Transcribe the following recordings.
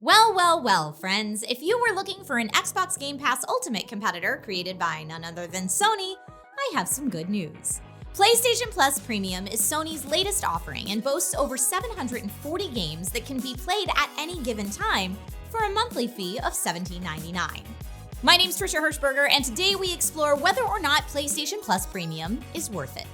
Well, friends, if you were looking for an Xbox Game Pass Ultimate competitor created by none other than Sony, I have some good news. PlayStation Plus Premium is Sony's latest offering and boasts over 740 games that can be played at any given time for a monthly fee of $17.99. My name's Trisha Hirschberger, and today we explore whether or not PlayStation Plus Premium is worth it.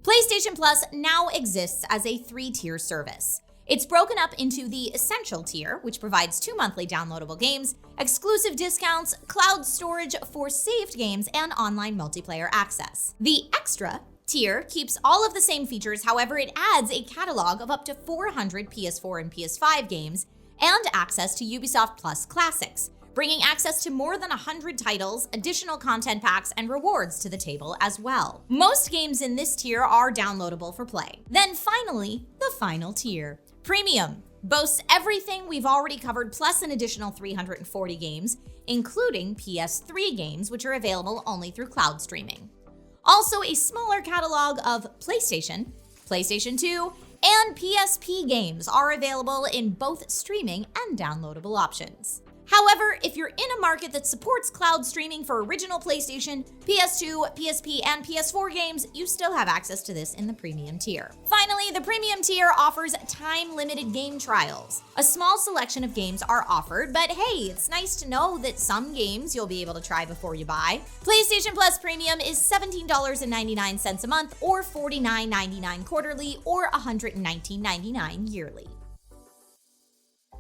PlayStation Plus now exists as a 3-tier service. It's broken up into the Essential tier, which provides 2 monthly downloadable games, exclusive discounts, cloud storage for saved games, and online multiplayer access. The Extra tier keeps all of the same features, however, it adds a catalog of up to 400 PS4 and PS5 games and access to Ubisoft Plus Classics, bringing access to more than 100 titles, additional content packs, and rewards to the table as well. Most games in this tier are downloadable for play. Then finally, the final tier. Premium boasts everything we've already covered plus an additional 340 games, including PS3 games, which are available only through cloud streaming. Also, a smaller catalog of PlayStation, PlayStation 2, and PSP games are available in both streaming and downloadable options. However, if you're in a market that supports cloud streaming for original PlayStation, PS2, PSP, and PS4 games, you still have access to this in the premium tier. Finally, the premium tier offers time-limited game trials. A small selection of games are offered, but hey, it's nice to know that some games you'll be able to try before you buy. PlayStation Plus Premium is $17.99 a month, or $49.99 quarterly, or $119.99 yearly.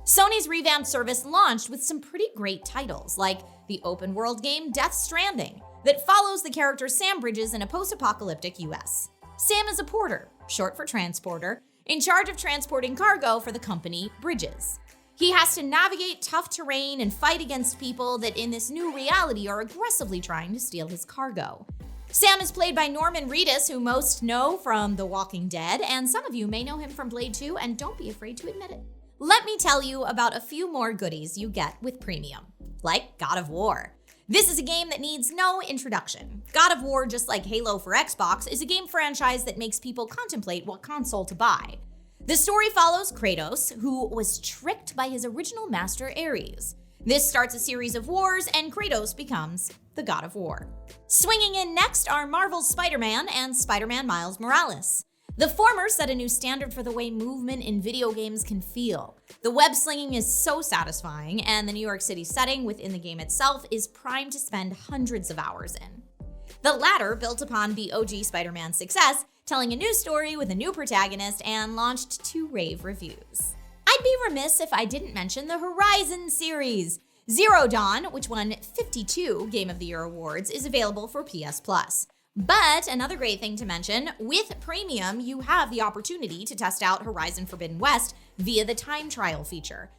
Sony's revamped service launched with some pretty great titles, like the open-world game Death Stranding, that follows the character Sam Bridges in a post-apocalyptic US. Sam is a porter, short for transporter, in charge of transporting cargo for the company Bridges. He has to navigate tough terrain and fight against people that in this new reality are aggressively trying to steal his cargo. Sam is played by Norman Reedus, who most know from The Walking Dead, and some of you may know him from Blade 2, and don't be afraid to admit it. Let me tell you about a few more goodies you get with Premium, like God of War. This is a game that needs no introduction. God of War, just like Halo for Xbox, is a game franchise that makes people contemplate what console to buy. The story follows Kratos, who was tricked by his original master Ares. This starts a series of wars, and Kratos becomes the God of War. Swinging in next are Marvel's Spider-Man and Spider-Man Miles Morales. The former set a new standard for the way movement in video games can feel. The web slinging is so satisfying, and the New York City setting within the game itself is primed to spend hundreds of hours in. The latter built upon the OG Spider-Man success, telling a new story with a new protagonist, and launched to rave reviews. I'd be remiss if I didn't mention the Horizon series. Zero Dawn, which won 52 Game of the Year awards, is available for PS Plus. But another great thing to mention, with Premium, you have the opportunity to test out Horizon Forbidden West via the Time Trial feature.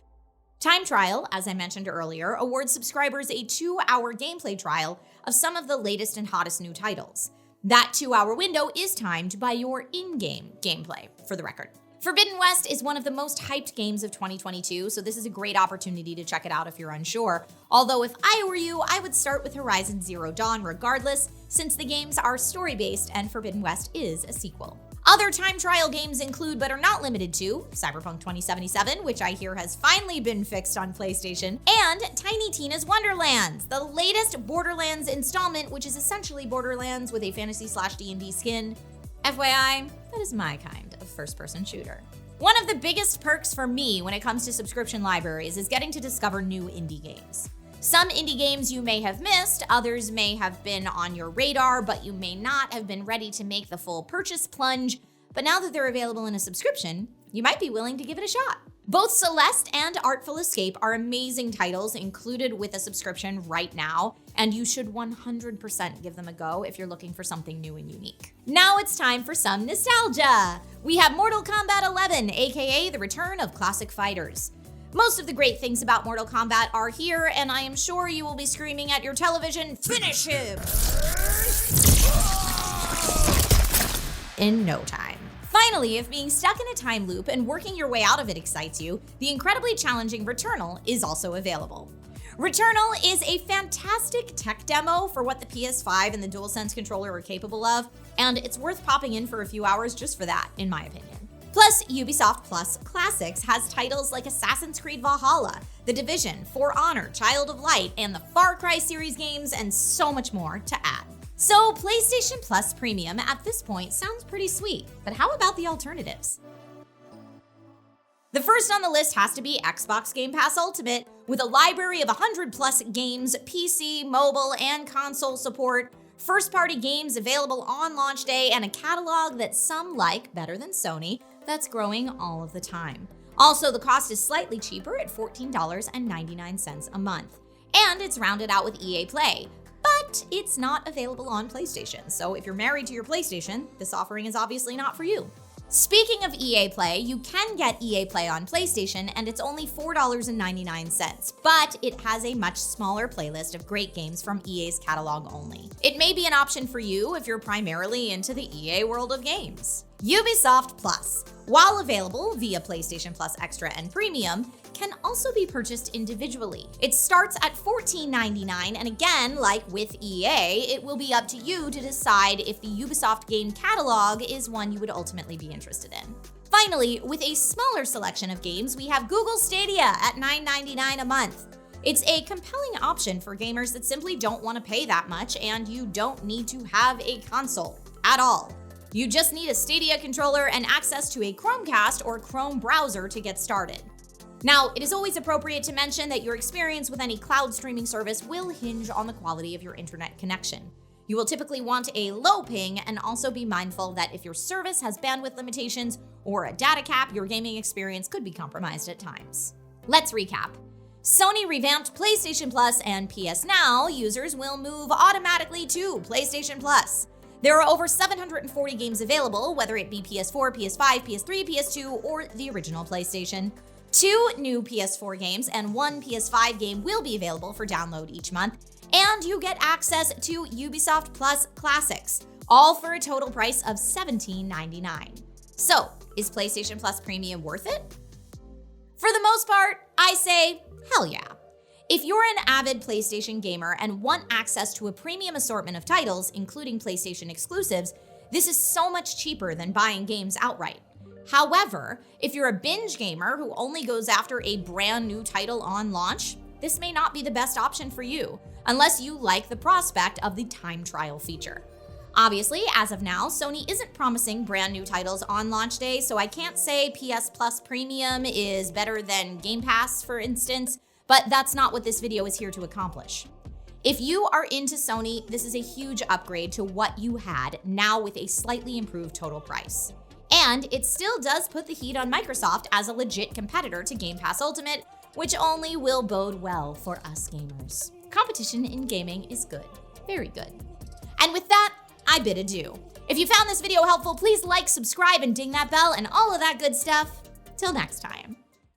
Time Trial, as I mentioned earlier, awards subscribers a 2-hour gameplay trial of some of the latest and hottest new titles. That 2-hour window is timed by your in-game gameplay, for the record. Forbidden West is one of the most hyped games of 2022, so this is a great opportunity to check it out if you're unsure. Although if I were you, I would start with Horizon Zero Dawn regardless, since the games are story-based and Forbidden West is a sequel. Other time trial games include, but are not limited to, Cyberpunk 2077, which I hear has finally been fixed on PlayStation, and Tiny Tina's Wonderlands, the latest Borderlands installment, which is essentially Borderlands with a fantasy/D&D skin. FYI, that is my kind of first-person shooter. One of the biggest perks for me when it comes to subscription libraries is getting to discover new indie games. Some indie games you may have missed, others may have been on your radar, but you may not have been ready to make the full purchase plunge. But now that they're available in a subscription, you might be willing to give it a shot. Both Celeste and Artful Escape are amazing titles included with a subscription right now, and you should 100% give them a go if you're looking for something new and unique. Now it's time for some nostalgia. We have Mortal Kombat 11, aka the return of classic fighters. Most of the great things about Mortal Kombat are here, and I am sure you will be screaming at your television, "Finish him!" in no time. Finally, if being stuck in a time loop and working your way out of it excites you, the incredibly challenging Returnal is also available. Returnal is a fantastic tech demo for what the PS5 and the DualSense controller are capable of. and it's worth popping in for a few hours just for that, in my opinion. Plus, Ubisoft Plus Classics has titles like Assassin's Creed Valhalla, The Division, For Honor, Child of Light, and the Far Cry series games, and so much more to add. So PlayStation Plus Premium at this point sounds pretty sweet, but how about the alternatives? The first on the list has to be Xbox Game Pass Ultimate, with a library of 100 plus games, PC, mobile, and console support, first-party games available on launch day, and a catalog that some like better than Sony that's growing all of the time. Also, the cost is slightly cheaper at $14.99 a month. And it's rounded out with EA Play, but it's not available on PlayStation, so if you're married to your PlayStation, this offering is obviously not for you. Speaking of EA Play, you can get EA Play on PlayStation, and it's only $4.99, but it has a much smaller playlist of great games from EA's catalog only. It may be an option for you if you're primarily into the EA world of games. Ubisoft Plus, while available via PlayStation Plus Extra and Premium, can also be purchased individually. It starts at $14.99, and again, like with EA, it will be up to you to decide if the Ubisoft game catalog is one you would ultimately be interested in. Finally, with a smaller selection of games, we have Google Stadia at $9.99 a month. It's a compelling option for gamers that simply don't want to pay that much, and you don't need to have a console at all. You just need a Stadia controller and access to a Chromecast or Chrome browser to get started. Now, it is always appropriate to mention that your experience with any cloud streaming service will hinge on the quality of your internet connection. You will typically want a low ping, and also be mindful that if your service has bandwidth limitations or a data cap, your gaming experience could be compromised at times. Let's recap. Sony revamped PlayStation Plus, and PS Now users will move automatically to PlayStation Plus. There are over 740 games available, whether it be PS4, PS5, PS3, PS2, or the original PlayStation. 2 new PS4 games and 1 PS5 game will be available for download each month, and you get access to Ubisoft Plus Classics, all for a total price of $17.99. So, is PlayStation Plus Premium worth it? For the most part, I say, hell yeah. If you're an avid PlayStation gamer and want access to a premium assortment of titles, including PlayStation exclusives, this is so much cheaper than buying games outright. However, if you're a binge gamer who only goes after a brand new title on launch, this may not be the best option for you, unless you like the prospect of the time trial feature. Obviously, as of now, Sony isn't promising brand new titles on launch day, so I can't say PS Plus Premium is better than Game Pass, for instance, but that's not what this video is here to accomplish. If you are into Sony, this is a huge upgrade to what you had, now with a slightly improved total price. And it still does put the heat on Microsoft as a legit competitor to Game Pass Ultimate, which only will bode well for us gamers. Competition in gaming is good, very good. And with that, I bid adieu. If you found this video helpful, please like, subscribe, and ding that bell and all of that good stuff. Till next time.